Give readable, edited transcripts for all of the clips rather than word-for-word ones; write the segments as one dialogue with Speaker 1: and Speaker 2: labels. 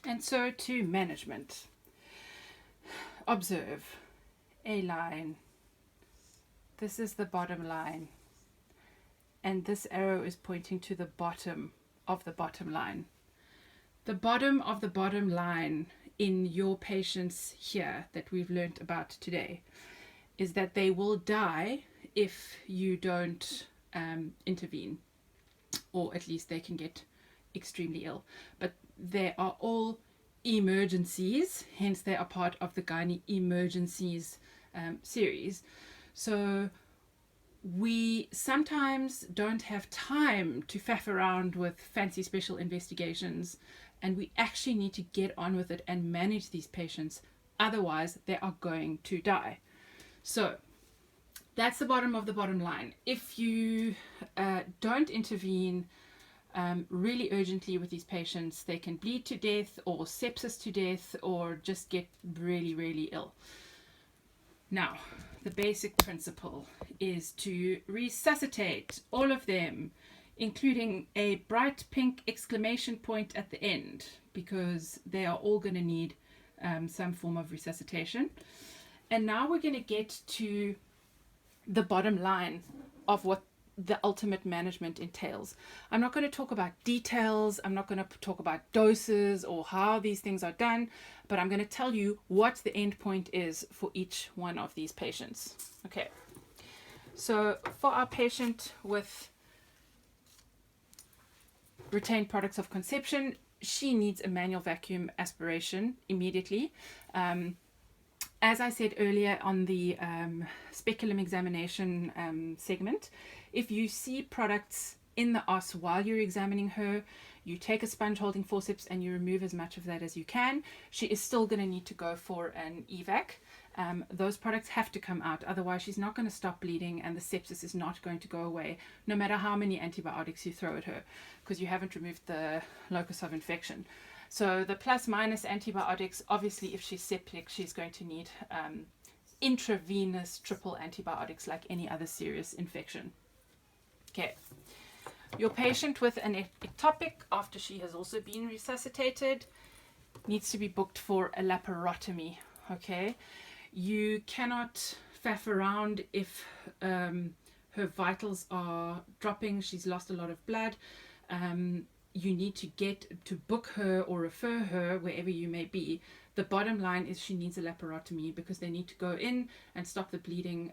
Speaker 1: And so to management. Observe a line. This is the bottom line. And this arrow is pointing to the bottom of the bottom line. The bottom of the bottom line in your patients here that we've learned about today is that they will die if you don't intervene, or at least they can get extremely ill. But they are all emergencies, hence they are part of the Gynae emergencies series. So we sometimes don't have time to faff around with fancy special investigations, and we actually need to get on with it and manage these patients, otherwise they are going to die. So that's the bottom of the bottom line. If you don't intervene really urgently with these patients, they can bleed to death or sepsis to death or just get really, really ill. Now, the basic principle is to resuscitate all of them, including a bright pink exclamation point at the end, because they are all going to need some form of resuscitation. And now we're going to get to the bottom line of what the ultimate management entails. I'm not going to talk about details. I'm not going to talk about doses or how these things are done, but I'm going to tell you what the end point is for each one of these patients. Okay. So for our patient with retained products of conception, she needs a manual vacuum aspiration immediately. As I said earlier on the speculum examination segment, if you see products in the os while you're examining her, you take a sponge holding forceps and you remove as much of that as you can. She is still going to need to go for an evac. Those products have to come out, otherwise she's not going to stop bleeding and the sepsis is not going to go away, no matter how many antibiotics you throw at her, because you haven't removed the locus of infection. So the plus minus antibiotics, obviously if she's septic, she's going to need intravenous triple antibiotics like any other serious infection. Okay. Your patient with an ectopic, after she has also been resuscitated, needs to be booked for a laparotomy. Okay. You cannot faff around if her vitals are dropping, she's lost a lot of blood. You need to get to book her or refer her wherever you may be. The bottom line is she needs a laparotomy because they need to go in and stop the bleeding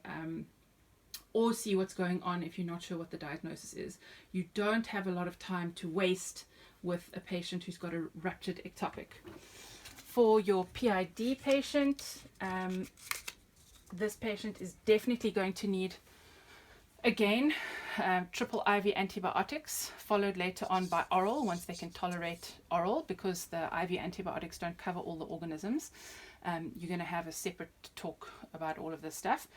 Speaker 1: or see what's going on if you're not sure what the diagnosis is. You don't have a lot of time to waste with a patient who's got a ruptured ectopic. For your PID patient, this patient is definitely going to need, again, triple IV antibiotics, followed later on by oral once they can tolerate oral, because the IV antibiotics don't cover all the organisms. You're going to have a separate talk about all of this stuff.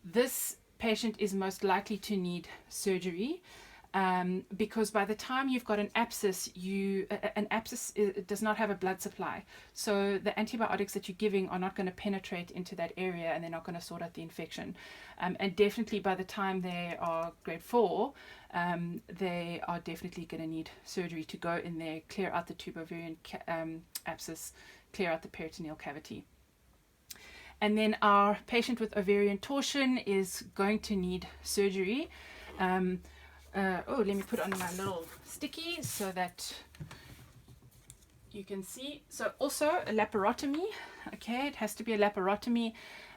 Speaker 1: This patient is most likely to need surgery because by the time you've got an abscess, does not have a blood supply. So the antibiotics that you're giving are not going to penetrate into that area and they're not going to sort out the infection. And definitely by the time they are grade 4, they are definitely going to need surgery to go in there, clear out the tubo-ovarian abscess, clear out the peritoneal cavity. And then our patient with ovarian torsion is going to need surgery. Let me put on my little sticky so that you can see. So also a laparotomy. Okay, it has to be a laparotomy.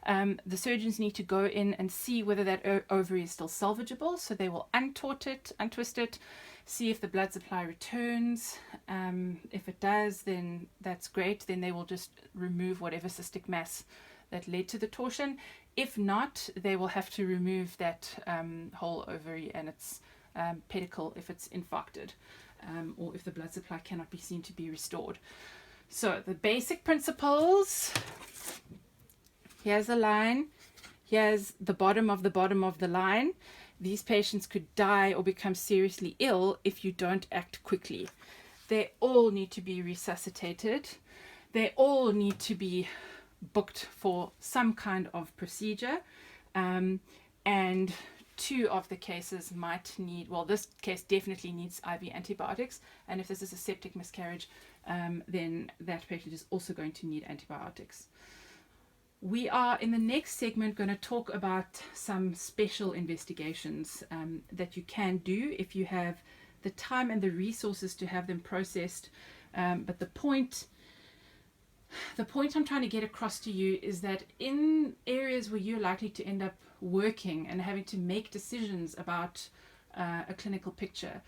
Speaker 1: The surgeons need to go in and see whether that ovary is still salvageable. So they will untort it, untwist it, see if the blood supply returns. If it does, then that's great. Then they will just remove whatever cystic mass that led to the torsion. If not, they will have to remove that whole ovary and its pedicle if it's infarcted, or if the blood supply cannot be seen to be restored. So the basic principles: here's a line, here's the bottom of the line. These patients could die or become seriously ill if you don't act quickly. They all need to be resuscitated. They all need to be booked for some kind of procedure, and 2 of the cases might need, well, this case definitely needs IV antibiotics, and if this is a septic miscarriage, then that patient is also going to need antibiotics. We are in the next segment going to talk about some special investigations that you can do if you have the time and the resources to have them processed. But the point I'm trying to get across to you is that in areas where you're likely to end up working and having to make decisions about a clinical picture,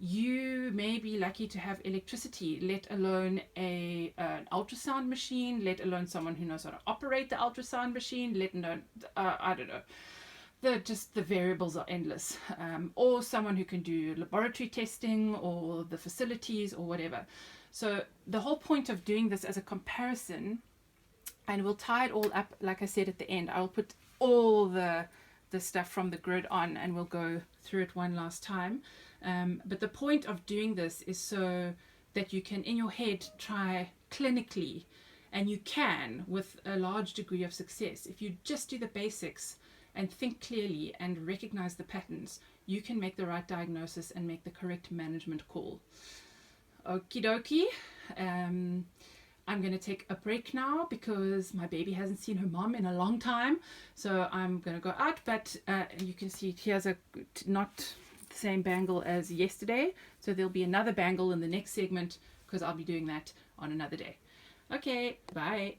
Speaker 1: you may be lucky to have electricity, let alone an ultrasound machine, let alone someone who knows how to operate the ultrasound machine, let alone, I don't know, the variables are endless, or someone who can do laboratory testing or the facilities or whatever. So the whole point of doing this as a comparison, and we'll tie it all up, like I said at the end, I'll put all the stuff from the grid on and we'll go through it one last time. But the point of doing this is so that you can in your head try clinically, and you can with a large degree of success. If you just do the basics and think clearly and recognize the patterns, you can make the right diagnosis and make the correct management call. Okie dokie. I'm going to take a break now because my baby hasn't seen her mom in a long time. So I'm going to go out, but you can see here's not the same bangle as yesterday. So there'll be another bangle in the next segment because I'll be doing that on another day. Okay, bye.